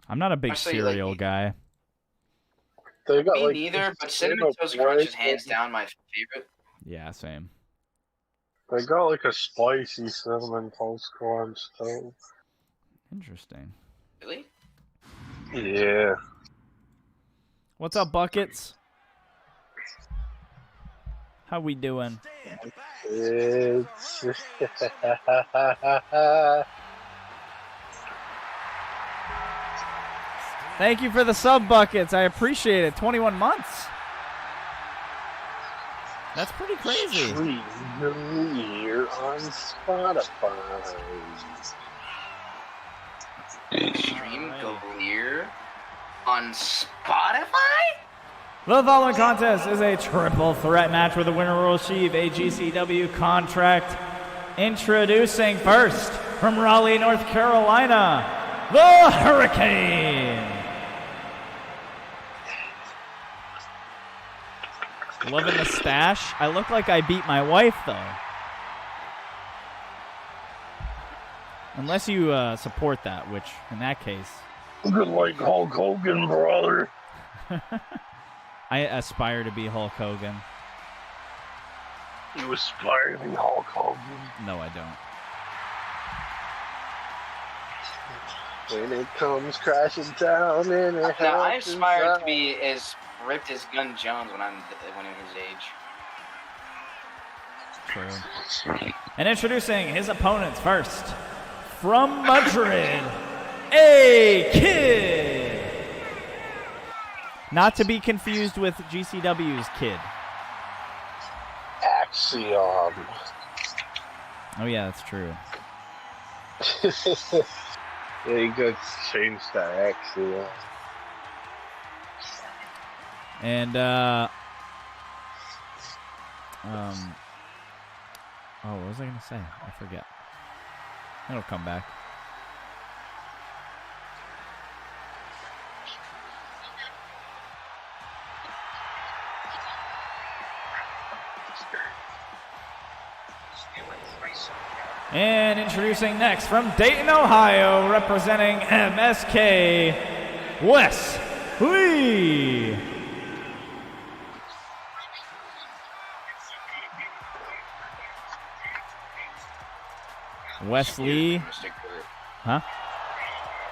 I'm not a big Honestly, cereal like, guy. They got, Me like, neither, but this Cinnamon Toast Crunch is break. hands down my favorite. Yeah, same. They got like a spicy cinnamon toast crunch too. Interesting. Really? Yeah. What's up, Buckets? How we doing? It's Thank you for the sub, Buckets. I appreciate it. 21 months. That's pretty crazy. Stream Galeer on Spotify. Stream Galeer on Spotify? The following contest is a triple threat match where the winner will receive a GCW contract. Introducing first, from Raleigh, North Carolina, the Hurricane. Loving the stash. I look like I beat my wife, though. Unless you support that, which, in that case... Good like Hulk Hogan, brother. I aspire to be Hulk Hogan. You aspire to be Hulk Hogan? No, I don't. When it comes crashing down and it Now, I aspire to be as ripped as Gun Jones when I'm his age. True. And introducing his opponents first, from Madrid, A-Kid. Not to be confused with GCW's Kid. Axiom. Oh yeah, that's true. Yeah, you gotta change that Axiom. And oh, what was I gonna say? I forget. It'll come back. And introducing next from Dayton, Ohio, representing MSK, Wes Lee. Wesley. Huh?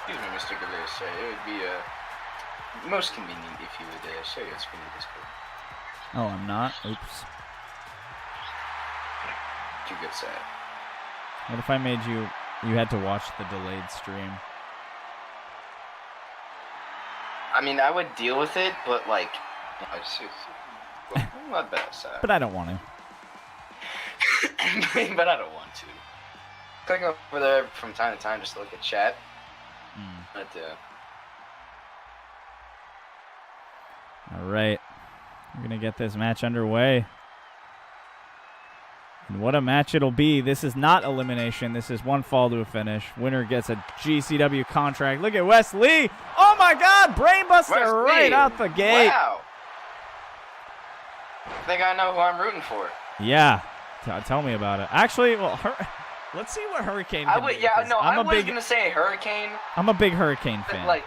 Excuse me, Mr. Galeer, sir. It would be most convenient if you would share your screen with Discord. Oh, I'm not? Oops. Too good, sir. What if I made you had to watch the delayed stream? I mean, I would deal with it, but like, not bad, sir. But I don't want to. But I don't want to. Clicking over there from time to time just to look at chat. But, all right. We're going to get this match underway. And what a match it'll be. This is not elimination. This is one fall to a finish. Winner gets a GCW contract. Look at Wes Lee. Oh, my God. Brainbuster right out the gate. Wow. I think I know who I'm rooting for. Yeah. Tell me about it. Actually, well, let's see what Hurricane can do. Yeah, no, I was going to say Hurricane. I'm a big Hurricane fan. Like,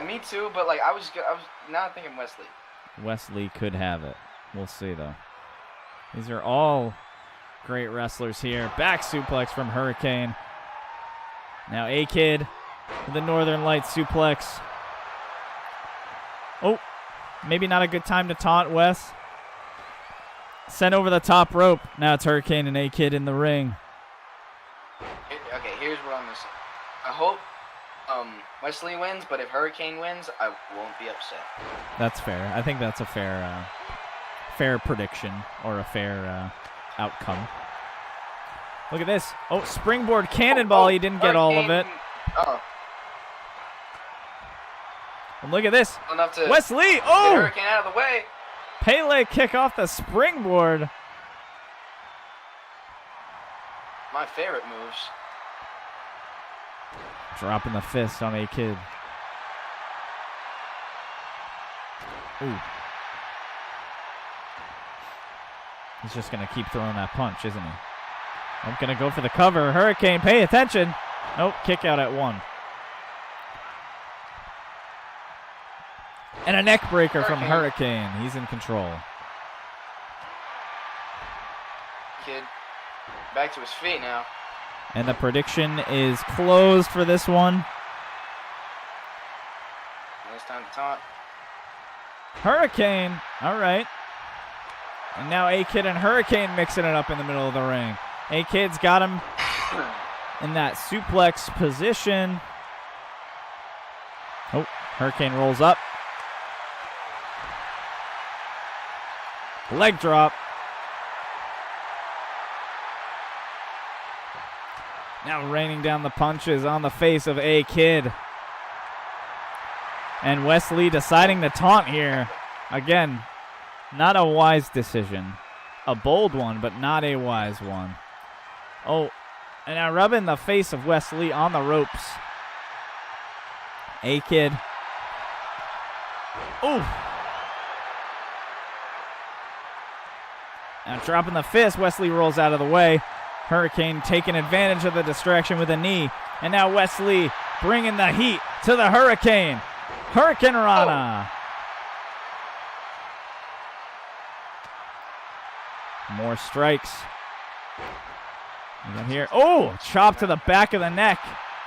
me too, but like I was now thinking Wesley. Wesley could have it. We'll see, though. These are all great wrestlers here. Back suplex from Hurricane. Now A-Kid with the Northern Lights suplex. Oh, maybe not a good time to taunt Wes. Sent over the top rope. Now it's Hurricane and A-Kid in the ring. Okay, here's what I'm going to say. I hope Wesley wins, but if Hurricane wins, I won't be upset. That's fair. I think that's a fair prediction or a fair outcome. Look at this. Oh, springboard cannonball. He didn't get all of it. Oh. And look at this. Enough to Wesley. Oh! Get Hurricane out of the way. Pele kick off the springboard. My favorite moves. Dropping the fist on A-Kid. Ooh. He's just going to keep throwing that punch, isn't he? I'm going to go for the cover. Hurricane, pay attention. Nope, kick out at one. And a neck breaker from Hurricane. He's in control. Kid, back to his feet now. And the prediction is closed for this one. It's time to taunt. Hurricane. All right. And now A-Kid and Hurricane mixing it up in the middle of the ring. A-Kid's got him in that suplex position. Oh, Hurricane rolls up. Leg drop. Now raining down the punches on the face of A-Kid. And Wesley deciding to taunt here. Again, not a wise decision. A bold one, but not a wise one. Oh, and now rubbing the face of Wesley on the ropes. A-Kid. Ooh. Now dropping the fist, Wesley rolls out of the way. Hurricane taking advantage of the distraction with a knee. And now Wesley bringing the heat to the Hurricane. Hurricane Rana. More strikes. You got here. Oh, chop to the back of the neck.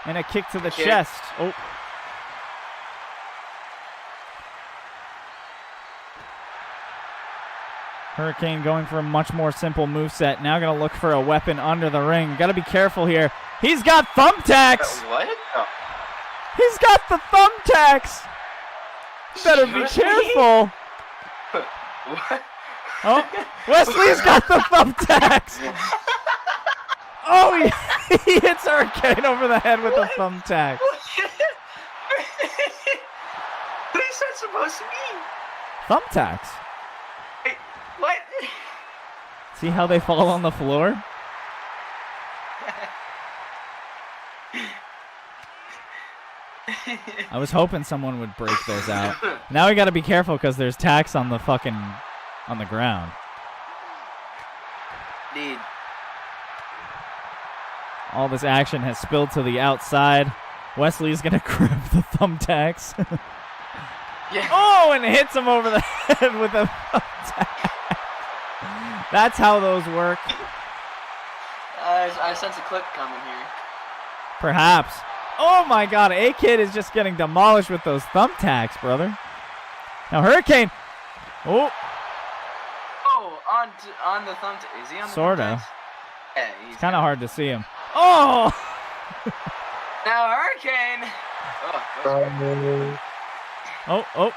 And a kick to the chest. Oh. Hurricane going for a much more simple moveset. Now going to look for a weapon under the ring. Got to be careful here. He's got thumbtacks. What? Oh. He's got the thumbtacks. Better be careful. What? Oh, Wesley's got the thumbtacks. Oh, he hits Hurricane over the head with the thumbtack. What is that supposed to mean? Thumbtacks. Wait, what? See how they fall on the floor? I was hoping someone would break those out. Now we got to be careful because there's tacks on the on the ground. Dude. All this action has spilled to the outside. Wesley's going to grab the thumbtacks. Yeah. Oh, and hits him over the head with a thumbtack. That's how those work. I sense a clip coming here. Perhaps. Oh, my God. A-Kid is just getting demolished with those thumbtacks, brother. Now, Hurricane. Oh. Oh, on the thumbtack. Is he on the Sorta. thumbtacks? Yeah, he's It's kind of hard to see him. Oh! Now, Hurricane. Oh, Oh.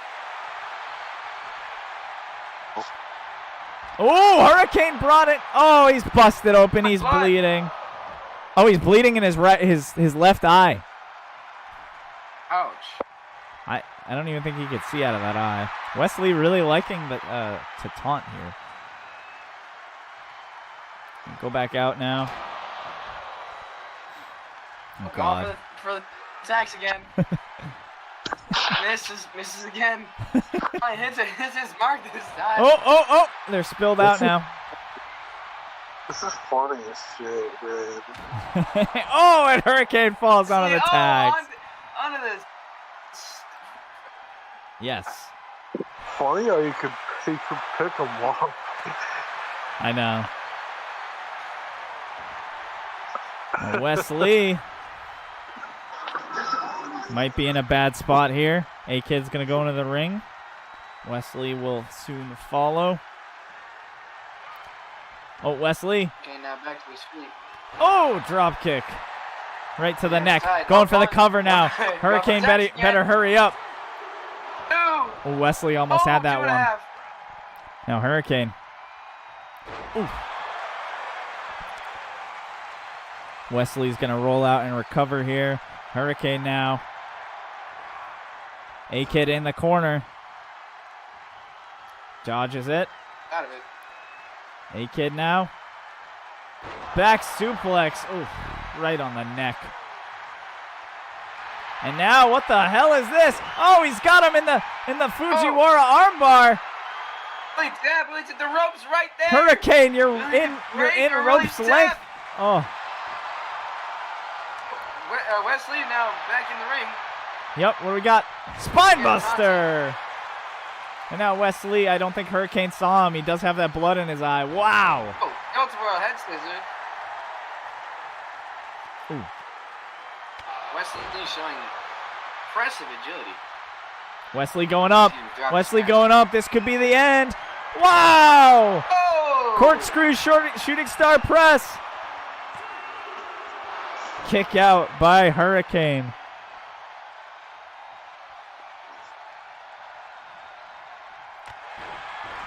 Oh, Hurricane brought it. Oh, he's busted open. He's bleeding. Oh, he's bleeding in his left eye. ouch. I don't even think he could see out of that eye. Wesley really liking to taunt here. Go back out now. Oh, God. For the attacks again. Misses again. Hits his mark this time. Oh! They're spilled out now. This is funny as shit, man. Oh, and Hurricane falls onto the tags. Onto this. Yes. Funny how you could pick them off. I know. Well, Wesley might be in a bad spot here. A-Kid's going to go into the ring. Wesley will soon follow. Oh, Wesley. Okay, now back to his feet. Oh, drop kick. Right to the neck. Tied. Going for the cover now. Hurricane better hurry up. Two. Oh, Wesley almost had that 2.5. one. Now Hurricane. Ooh. Wesley's going to roll out and recover here. Hurricane now. A-Kid in the corner. Dodges it. Out of it. A-Kid now. Back suplex. Ooh, right on the neck. And now, what the hell is this? Oh, he's got him in the Fujiwara armbar. Wait, at the ropes right there. Hurricane, you're in ropes length. Oh. Wesley now back in the ring. Yep, what do we got? Spinebuster. And now Wesley, I don't think Hurricane saw him. He does have that blood in his eye. Wow. Oh, multiple head scissors. Ooh. Wesley showing impressive agility. Wesley going up. Wesley going up. This could be the end. Wow. Oh! Corkscrew shooting star press. Kick out by Hurricane.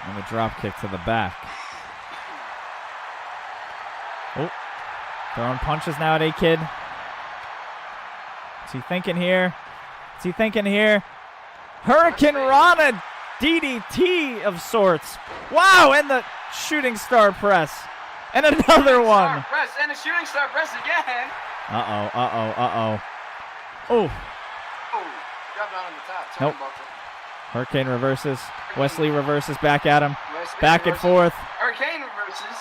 And a drop kick to the back. Oh, throwing punches now at A-Kid. What's he thinking here? What's he thinking here? Hurricane Rana DDT of sorts. Wow, and the shooting star press. And another one. Star press and a shooting star press again. Uh-oh. Oh. Oh, drop down on the top. Nope. Hurricane reverses. Wesley reverses back at him. Wesley Back and reverses. forth. Hurricane reverses.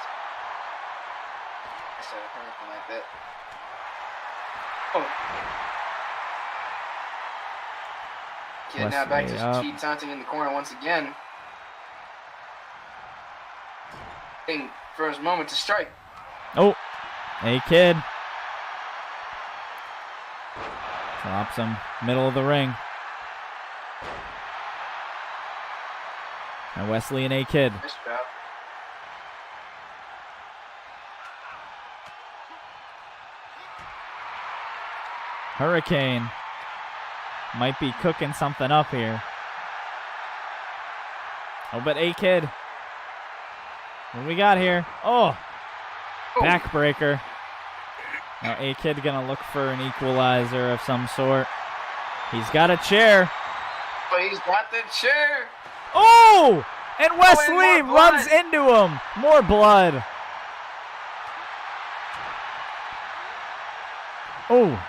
I said a hurricane like that. Oh. Okay, now back Wesley to up. cheat taunting in the corner once again. Waiting for his moment to strike. Oh, A-Kid. Drops him. Middle of the ring. Now Wesley and A-Kid. Nice job. Hurricane might be cooking something up here. Oh, but A-Kid. What do we got here? Oh, backbreaker. Now A-Kid gonna look for an equalizer of some sort. He's got a chair. But he's got the chair. Oh! And Wesley and more runs blood. into him. More blood. Oh.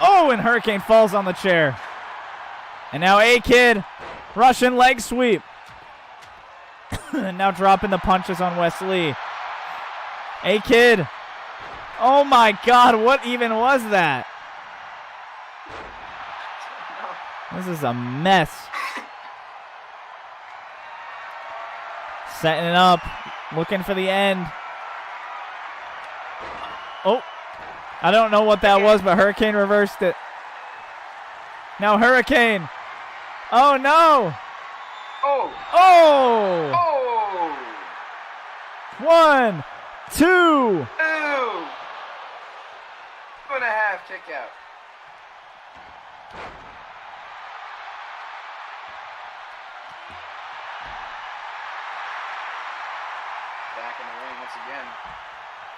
Oh, and Hurricane falls on the chair. And now A-Kid, Russian leg sweep. And now dropping the punches on Wesley. A-Kid. Oh my God, what even was that? This is a mess. Setting it up, looking for the end. Oh, I don't know what that was, but Hurricane reversed it. Now Hurricane. Oh no. Oh. Oh. Oh. 1, 2. Ooh. 2.5 kick out. Back in the ring once again.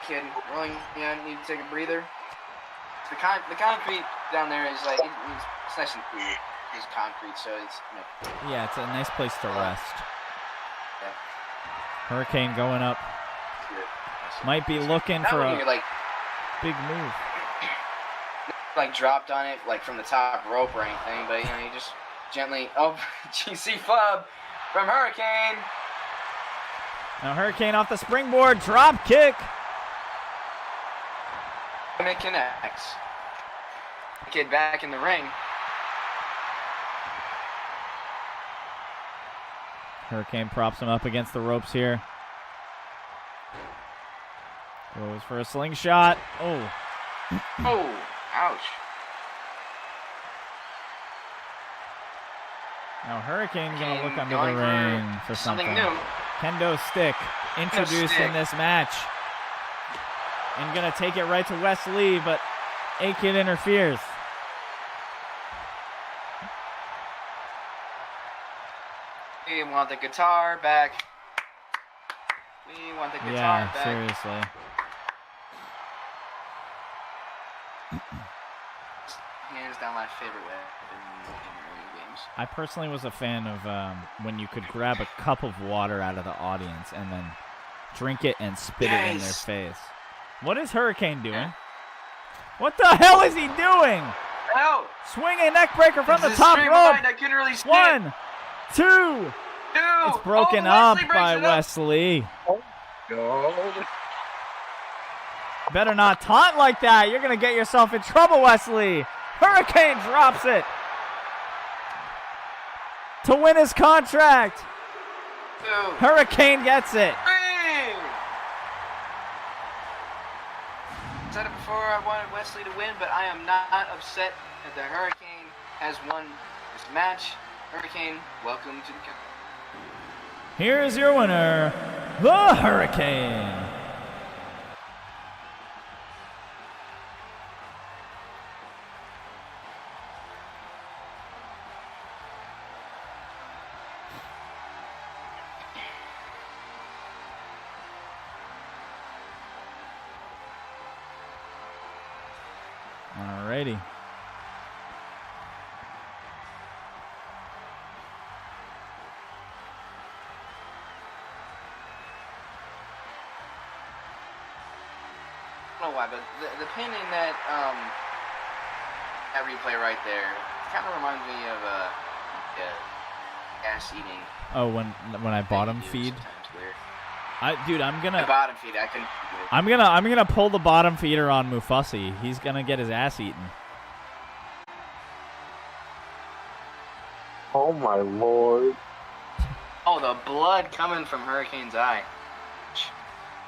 Kid rolling, need to take a breather. The concrete down there is like, it's nice and cool. It's concrete, so it's, Yeah, it's a nice place to rest. Yeah. Hurricane going up. Good. Might be looking Not for when a you're like big move. dropped on it like from the top rope or anything, but you just gently. Oh, GC flub from Hurricane. Now Hurricane off the springboard, drop kick. And it connects. Kid back in the ring. Hurricane props him up against the ropes here. Goes for a slingshot. Oh. Oh, ouch. Now Hurricane gonna look under Going the ring for something. new. Kendo stick introduced in this match. And gonna take it right to Wesley, but A-Kid interferes. We want the guitar back. We want the guitar back. Seriously. Hands down my favorite weapon in video games. I personally was a fan of when you could grab a cup of water out of the audience and then drink it and spit it in their face. What is Hurricane doing? What the hell is he doing? Hell! Swinging neck breaker from the This is top stream rope. line, I couldn't really see it. 1, 2. It's broken up by Wesley. God. Better not taunt like that. You're going to get yourself in trouble, Wesley. Hurricane drops it to win his contract. Two. Hurricane gets it. Three. Said it before, I wanted Wesley to win, but I am not upset that the Hurricane has won this match. Hurricane, welcome to the country. Here is your winner, the Hurricane. Alrighty. I don't know why, but the pin in that replay right there kind of reminds me of ass eating. Oh, when I bottom feed. Dude, I'm gonna. The bottom feed, I couldn't. I'm gonna pull the bottom feeder on Mufasi. He's gonna get his ass eaten. Oh my lord. Oh, the blood coming from Hurricane's eye.